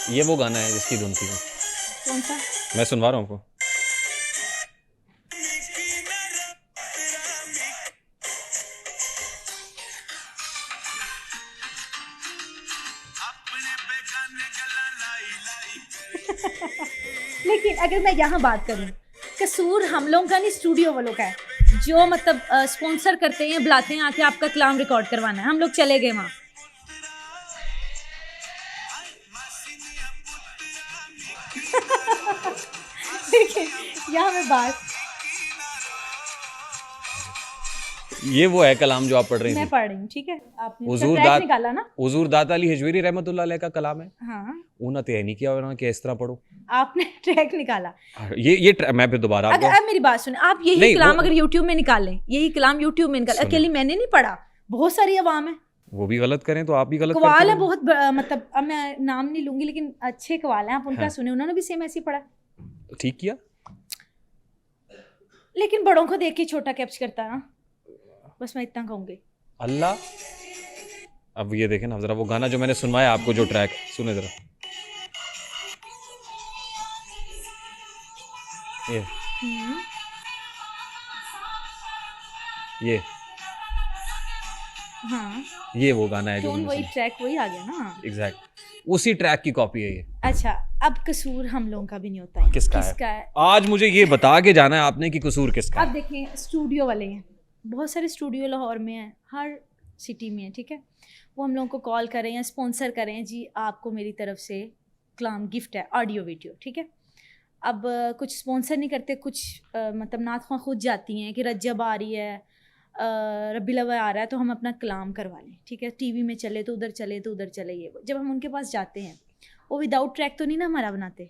ये वो गाना है जिसकी धुन थी वो। कौन सा? मैं सुनवा रहा हूँ आपको। लेकिन अगर मैं यहाँ बात करूँ, कसूर हम लोगों का नहीं, स्टूडियो वालों का है, जो मतलब स्पॉन्सर करते हैं, बुलाते हैं आके आपका कलाम रिकॉर्ड करवाना है, हम लोग चले गए वहाँ। देखिए यहाँ मैं बात, ये वो है कलाम जो आप पढ़ रही मैं थी। पढ़ रही हूँ, ठीक है, आपने उसका हुजूर ट्रैक दात निकाला ना? हुजूर दाता अली हिजवेरी रहमतुल्लाह अलैह का कलाम है। हाँ, उन्हें तो नहीं किया उन्होंने कि इस तरह पढ़ो। आपने ट्रैक निकाला। मैं फिर दोबारा अगर आपको अब मेरी बात सुने, आप यही नहीं, कलाम वो- अगर यूट्यूब में निकालें, यही कलाम यूट्यूब में निकाल, सुनो। अकेली मैंने नहीं पढ़ा, बहुत सारी अवाम है, वो भी गलत करें तो आप भी गलत कवाल करते है हो। बहुत मतलब अब मैं नाम नहीं लूंगी, लेकिन अच्छे कवाल हैं, आप उनका हाँ। सुने, उन्होंने भी सेम ऐसे ही पढ़ा, ठीक किया। लेकिन बड़ों को देख के छोटा कैप्च करता है ना, बस मैं इतना कहूंगी। अल्लाह। अब ये देखें ना जरा, वो गाना जो मैंने सुनवाया आपको, जो ट्रैक सुने जरा। ये ये हाँ, ये वो गाना है जो ट्यून मैंने वही, सुना। ट्रैक वही आ गया ना। एग्जैक्ट उसी ट्रैक की कॉपी है ये। अच्छा, अब कसूर हम लोगों का भी नहीं होता है, किसका है? आज मुझे ये बता के जाना है आपने कि कसूर किसका अब है। देखें, स्टूडियो वाले हैं, बहुत सारे स्टूडियो लाहौर में हैं, हर सिटी में है, ठीक है, वो हम लोगों को कॉल करें या स्पॉन्सर करें, जी आपको मेरी तरफ से कलाम गिफ्ट है, ऑडियो वीडियो, ठीक है। अब कुछ स्पॉन्सर नहीं करते, कुछ मतलब नात ख्वां खुद जाती हैं कि रजब आ रही है, रबी अव्वल आ रहा है, तो हम अपना कलाम करवा लें, ठीक है, टीवी में चले तो उधर चले, तो उधर चले, ये वो। जब हम उनके पास जाते हैं, वो विदाउट ट्रैक तो नहीं ना हमारा बनाते,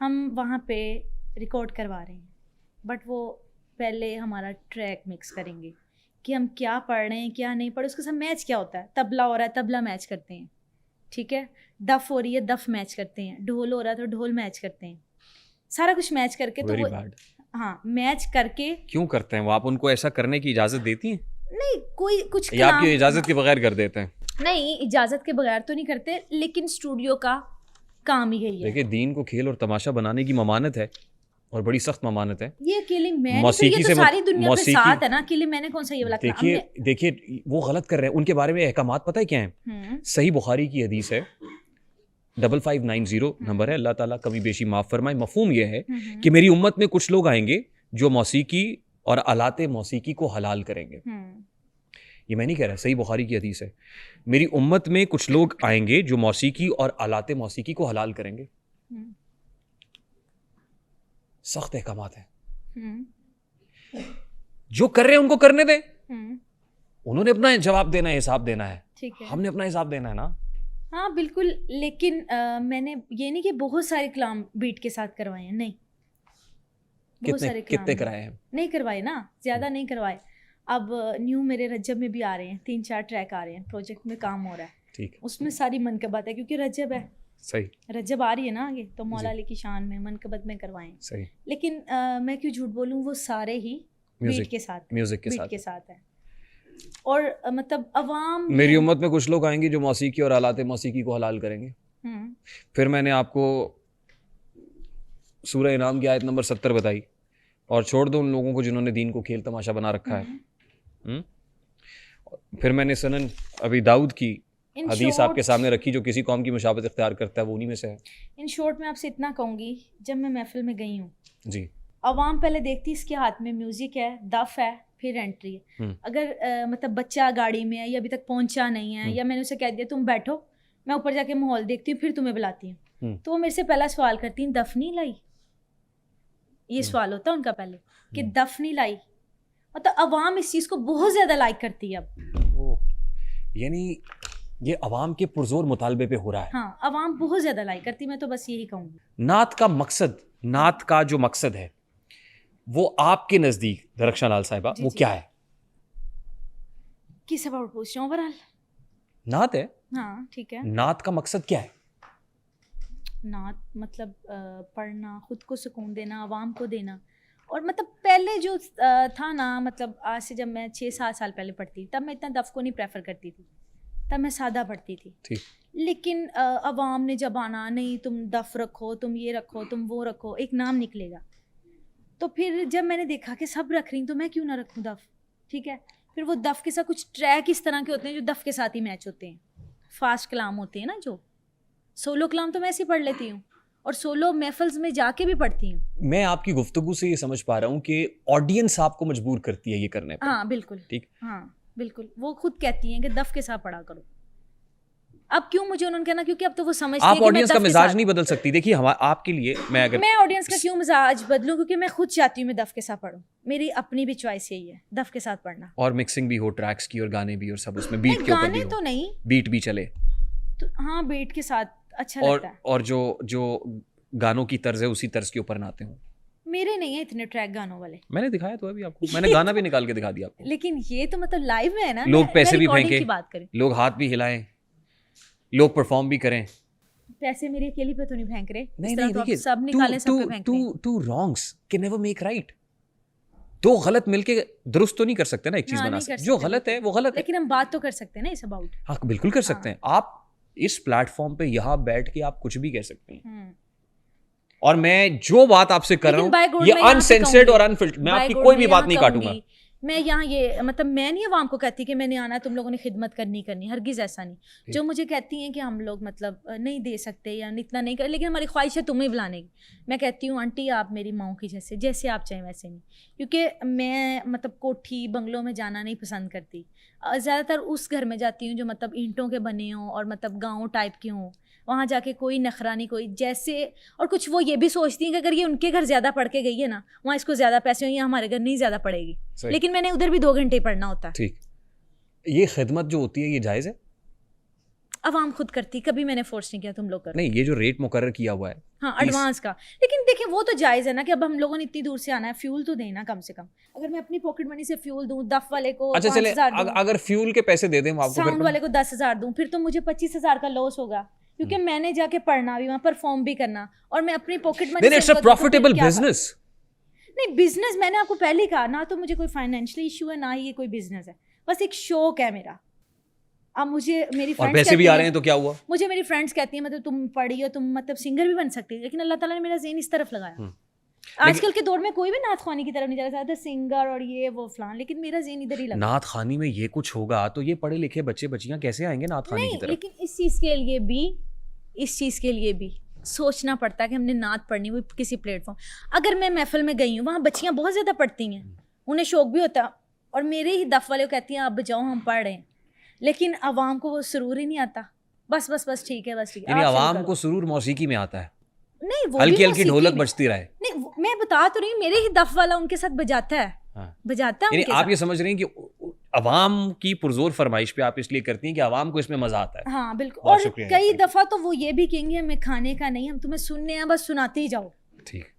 हम वहाँ पे रिकॉर्ड करवा रहे हैं, बट वो पहले हमारा ट्रैक मिक्स करेंगे कि हम क्या पढ़ रहे हैं, क्या नहीं पढ़, उसके साथ मैच क्या होता है, तबला हो रहा है, तबला मैच करते हैं, ठीक है, दफ़ हो रही है, दफ़ मैच करते हैं, ढोल हो रहा है तो ढोल मैच करते हैं, सारा कुछ मैच करके, तो वेरी वो बैड। हाँ मैच करके। क्यों करते हैं वो? आप उनको ऐसा करने की इजाजत देती हैं नहीं, कोई कुछ या आपकी कलाम, इजाजत के बगैर कर देते हैं? नहीं इजाज़त के बगैर तो नहीं करते, लेकिन स्टूडियो का काम ही यही है। देखिए, दीन को खेल और तमाशा बनाने की ममानत है, और बड़ी सख्त ममानत है। ये अकेले मैं नहीं, तो मौसीकी ये से तो सारी दुनिया के मौसीकी- साथ है ना, अकेले मैंने कौन सा ये वाला कलाम। देखिए वो गलत कर रहे हैं। उनके बारे में अहकामात पता है क्या है? सही बुखारी की हदीस है, 5590 नंबर है, अल्लाह ताला कमी बेशी माफ़ फरमाए। मफहूम यह है कि मेरी उम्मत में कुछ लोग आएंगे जो मौसीकी और आलाते मौसीकी को हलाल करेंगे। ये मैं नहीं कह रहा, सही बुखारी की हदीस है। मेरी उम्मत में कुछ लोग आएंगे जो मौसीकी और आलाते मौसीकी को हलाल करेंगे। सख्त अहकामात है। जो कर रहे हैं उनको करने दें, उन्होंने अपना जवाब देना है, हिसाब देना है, ठीक है, हमने अपना हिसाब देना है ना। हाँ बिल्कुल, लेकिन मैंने ये नहीं कि बहुत सारे कलाम बीट के साथ करवाए हैं, नहीं, बहुत सारे कितने कलाम कराए हैं? नहीं करवाए ना, ज़्यादा नहीं करवाए। अब न्यू मेरे रजब में भी आ रहे हैं, 3-4 ट्रैक आ रहे हैं, प्रोजेक्ट में काम हो रहा है, ठीक है, उसमें सारी मनकबत है, क्योंकि रजब है, सही, रजब आ रही है ना आगे, तो मौला अली की शान में मनकबत में करवाएं। सही। लेकिन मैं क्यों झूठ बोलूँ, वो सारे ही बीट के साथ, म्यूजिक के बीट साथ के साथ है। और मतलब अवाम, मेरी उम्मत में कुछ लोग आएंगे जो मौसीकी और आलाते मौसीकी को हलाल करेंगे। फिर मैंने आपको सूरह इनाम की आयत नंबर 70 बताई, और छोड़ दो उन लोगों को जिन्होंने दीन को खेल तमाशा बना रखा है। फिर मैंने सनन अभी दाऊद की हदीस आपके सामने रखी, जो किसी कौम की मुशाबत इख्तियार करता है वो उन्हीं में से है। इन शॉर्ट में आपसे इतना कहूँगी, जब मैं महफिल में गई हूँ जी, अवाम पहले देखती इसके हाथ में म्यूजिक है, दफ है, फिर एंट्री है। अगर मतलब बच्चा गाड़ी में है या अभी तक पहुंचा नहीं है, या मैंने उसे कह दिया तुम बैठो, मैं ऊपर जाके माहौल देखती हूँ, फिर तुम्हें बुलाती हूँ, तो वो मेरे से पहला सवाल करती हैं, दफ नहीं लाई? ये सवाल होता है उनका पहले कि दफ नहीं लाई। मतलब अवाम इस चीज़ को बहुत ज़्यादा लाइक करती है अब। यानी ये अवाम के पुरजोर मुतालबे पे हो रहा है। हाँ, अवाम बहुत ज़्यादा लाइक करती है, मैं तो बस यही कहूँगी। नात का मकसद, नात का जो मकसद है वो आपके नज़दीक दरख्शां लाल साहिबा, वो क्या है? किस अबाउट पूछ रहा हूँ? ओवरऑल नात है। हाँ ठीक है। नात का मकसद क्या है? नात मतलब पढ़ना, खुद को सुकून देना, आवाम को देना। और मतलब पहले जो था ना, मतलब आज से जब मैं 6-7 साल पहले पढ़ती, तब मैं इतना दफ़ को नहीं प्रेफर करती थी, तब मैं सादा पढ़ती थी। ठीक। लेकिन अवाम ने जब आना, नहीं तुम दफ रखो, तुम ये रखो, तुम वो रखो, एक नाम निकलेगा। तो फिर जब मैंने देखा कि सब रख रही तो मैं क्यों ना रखूँ दफ, ठीक है। फिर वो दफ के साथ कुछ ट्रैक इस तरह के होते हैं जो दफ के साथ ही मैच होते हैं, फास्ट कलाम होते हैं ना, जो सोलो कलाम तो मैं ऐसे ही पढ़ लेती हूँ और सोलो महफिल्स में जाके भी पढ़ती हूँ। मैं आपकी गुफ्तगू से ये समझ पा रहा हूँ कि ऑडियंस आपको मजबूर करती है ये करने पर। हाँ बिल्कुल, ठीक। हाँ बिल्कुल, वो खुद कहती हैं कि दफ के साथ पढ़ा करो। अब क्यों मुझे उन्होंने कहना, क्योंकि अब तो वो समझती है आप कि मैं ऑडियंस का दफ के मिजाज साथ, नहीं बदल सकती। देखिए आपके लिए मैं ऑडियंस का क्यों मिजाज बदलूं, क्योंकि मैं खुद चाहती हूँ मैं दफ के साथ पढूं। मेरी अपनी भी चॉइस यही है, दफ के साथ पढ़ना। और मिक्सिंग भी हो ट्रैक्स की और गाने भी, और सब उसमें बीट के ऊपर भी गाने हो, तो नहीं, बीट भी चले तो हाँ बीट के साथ अच्छा और लगता है। और जो गानों की तर्ज है उसी तर्ज के ऊपर नाते हों। मेरे नहीं है इतने ट्रैक गानों वाले। मैंने दिखाया तो अभी आपको, मैंने गाना भी निकाल के दिखा दिया आपको। लेकिन ये तो मतलब लाइव में है ना, लोग पैसे भी रिकॉर्डिंग फेंके, की बात करें, लोग हाथ भी हिलाएं, लोग परफॉर्म भी करें। पैसे मेरी अकेली पे तो नहीं फेंक रहे। नहीं इस तरह नहीं, तो आप देखिए सब निकालें, सब पे फेंक रहे हैं। Two wrongs can never make right. दो गलत मिलके दुरुस्त तो नहीं कर सकते ना एक चीज हाँ, बना नहीं कर सकते। जो सकते, गलत है वो गलत है। लेकिन हम बात तो कर सकते हैं ना इस अबाउट। हाँ बिल्कुल कर सकते हैं। आप इस प्लेटफॉर्म पे यहाँ बैठ के आप कुछ भी कह सकते हैं, और मैं जो बात आपसे कर रहा हूँ ये अनसेंसर्ड और अनफिल्टर्ड, मैं आपकी कोई भी बात नहीं काटूंगा। मैं यहाँ ये मतलब मैं नहीं आवाम को कहती कि मैंने आना, तुम लोगों ने खिदमत करनी, हरगिज़ ऐसा नहीं। जो मुझे कहती हैं कि हम लोग मतलब नहीं दे सकते या इतना नहीं कर, लेकिन हमारी ख्वाहिश है तुम्हें बुलाने की। मैं कहती हूँ आंटी आप मेरी माँ की जैसे आप चाहें वैसे नहीं, क्योंकि मैं मतलब कोठी बंगलों में जाना नहीं पसंद करती। ज़्यादातर उस घर में जाती हूँ जो मतलब ईंटों के बने हों और मतलब गाँव टाइप के हों। वहाँ जाके कोई नखरा नहीं, कोई जैसे, और कुछ वो ये भी सोचती हैं कि अगर ये उनके घर ज़्यादा पढ़ के गई है ना, वहाँ इसको ज़्यादा पैसे होंगे, हमारे घर नहीं ज़्यादा पड़ेगी, लेकिन मैंने उधर भी 2 घंटे पढ़ना होता है। ठीक। ये खिदमत जो होती है ये जायज़ है? अवाम खुद करती, कभी मैंने फोर्स नहीं किया तुम लोग करो। नहीं, ये जो रेट मुकर्रर किया हुआ है, हाँ एडवांस का, लेकिन देखिए वो तो जायज़ है ना कि अब हम लोगों ने इतनी दूर से आना है, फ्यूल तो देना कम से कम। अगर मैं अपनी पॉकेट मनी से फ्यूल दूं, दफ वाले को अच्छा चले, 5,000 दूं, अगर फ्यूल के पैसे दे दें आपको, साउंड वाले को 10,000 दूं, फिर तो मुझे 25,000 का लॉस होगा, क्योंकि मैंने जाके पढ़ना भी, वहाँ परफॉर्म भी करना, और मैं अपनी पॉकेट मनी से। It's a profitable business. नहीं बिजनेस मैंने आपको पहले ही कहा ना, तो मुझे कोई फाइनेंशियल इशू है ना ही ये कोई बिजनेस है, बस एक शौक है मेरा। अब मुझे मेरी और पैसे भी आ रहे हैं तो क्या हुआ? मुझे मेरी फ्रेंड्स कहती हैं मतलब तुम पढ़ी हो, तुम मतलब सिंगर भी बन सकती है, लेकिन अल्लाह ताला ने मेरा ज़हन इस तरफ लगाया। आजकल के दौर में कोई भी नात ख़्वानी की तरफ नहीं जा रहा था, सिंगर और ये वो फलान, लेकिन मेरा ज़हन इधर ही लगा। नात ख़्वानी में ये कुछ होगा तो ये पढ़े लिखे बच्चे बच्चियां कैसे आएंगे नात ख़्वानी की तरफ? लेकिन इस चीज़ के लिए भी सोचना पड़ता है कि हमने नात पढ़नी हुई किसी प्लेटफॉर्म। अगर मैं महफिल में गई हूँ, वहाँ बच्चियाँ बहुत ज़्यादा पढ़ती हैं, उन्हें शौक भी होता, और मेरे ही दफ वाले को कहती हैं आप बजाओ हम पढ़ रहे हैं, लेकिन अवाम को वो सुरूर ही नहीं आता। बस ठीक है, बस ठीक है। अवाम को सुरूर मौसीकी में आता है, नहीं वो हल्की हल्की ढोलक बजती रहे। नहीं मैं बता तो रही हूँ, मेरे ही दफ वाला उनके साथ बजाता है। हाँ। बजाता है आप ये समझ रहे हैं कि अवाम की पुरजोर फरमाइश पे आप इसलिए करती हैं कि अवाम को इसमें मजा आता है। हाँ बिल्कुल, और कई दफा तो वो ये भी कहेंगे हमें खाने का नहीं, हम तुम्हें सुनने हैं, बस सुनाते ही जाओ। ठीक।